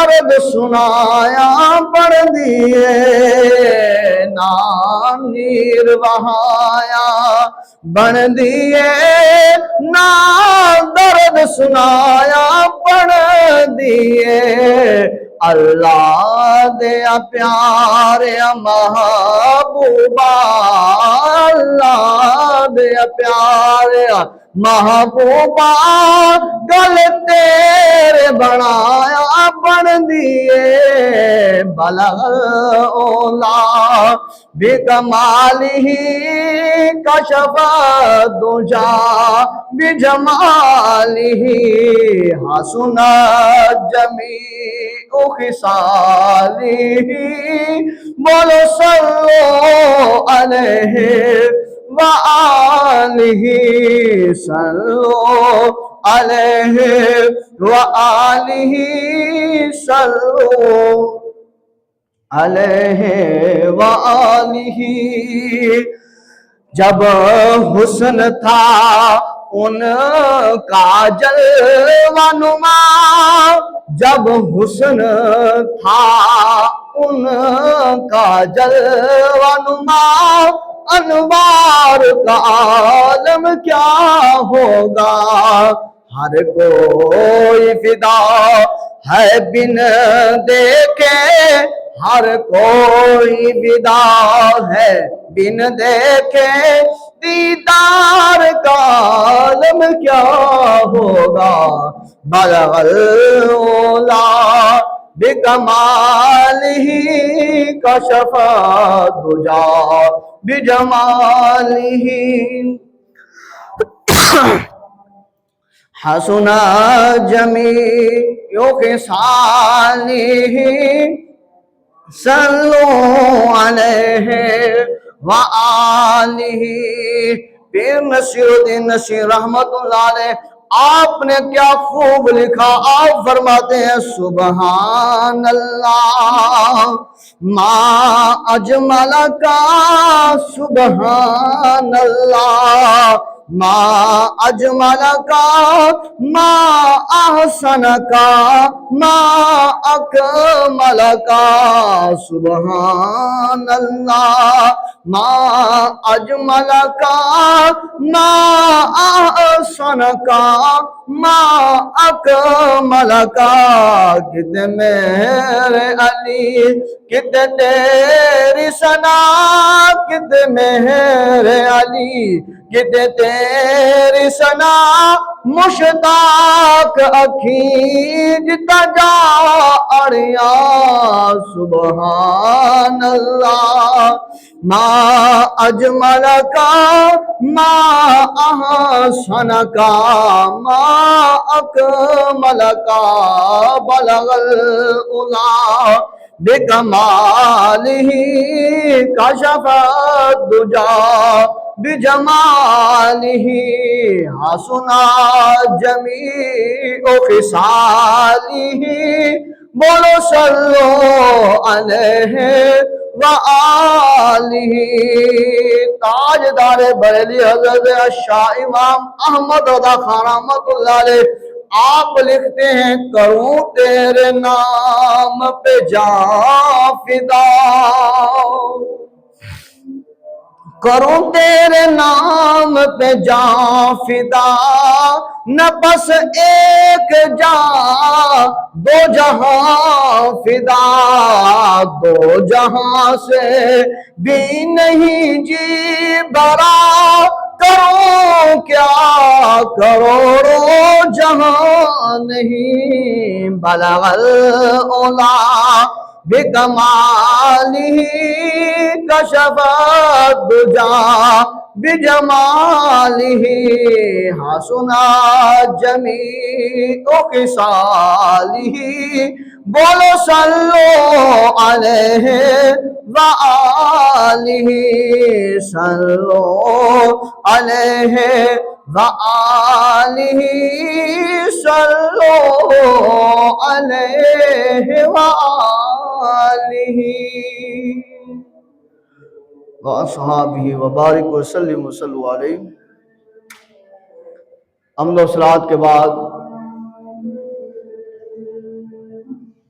درد سنایا پڑھ دیے نام نیر بہایا بن دیے نام درد سنایا پڑھ دیے اللہ دیا پیارے محبوبہ اللہ دیا پیارے محبوبہ گل تیرے بنایا بن دیے بلغ اولا بکمالہ کشف الدجا بجمالہ حسن جمیع خصالہ بولو صلو علیہ وآلہ صلو علیہ وآلہ صلو علیہ وآلہ جب حسن تھا ان کا جلوہ نما جب حسن تھا ان کا جلوہ نما انوار کا عالم کیا ہوگا ہر کوئی فدا ہے بن دیکھے ہر کوئی فدا ہے بن دیکھے دیدار کا عالم کیا ہوگا بلغ الاولا بکمالہ کشف الدجا بجمالہ حسن جمیع خصالہ صلو علیہ وآلہ پیر نصیر الدین نصیر رحمت اللہ علیہ آپ نے کیا خوب لکھا آپ فرماتے ہیں سبحان اللہ ما اجمل کا سبحان اللہ ما اجمل کا ما احسن کا ما اکمل کا سبحان اللہ ما اجمل کا ما احسن کا ما اکمل کا کتنے میرے علی کتنے تیری ثنا کتنے میرے علی کتنے تیری ثنا مشتاق اکھیں تجا اڑیا سبحان اللہ ما اجمل کا ما احسن کا ما اکمل کا بلغ الاولا بکمالہ کشف الدجا بجمالہ حسن جمیع خصالہ بولو صلو علیہ وآلہ تاجدار بریلی حضرت شاہ امام احمد رضا خان رحمت اللہ علیہ آپ لکھتے ہیں کروں تیرے نام پہ جان فدا کروں تیرے نام پہ جان فدا نہ بس ایک جان دو جہاں فدا دو جہاں سے بھی نہیں جی برا کروں کیا کروڑوں جہاں نہیں بلغ الاولا بکمالہ کشف الدجا بجمالہ حسن جمیع خصالہ بولو صلو علیہ وآلہ صلو علیہ وآلہ صلو علیہ وآلہ وَأَصْحَابِهِ وَبَارِكُ وَسَلِّمُ وَسَلُّوا عَلَيْهِ حمد و صلوات کے بعد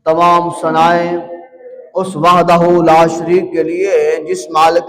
تمام ثنائیں اس وحدہ لا شریک کے لیے جس مالک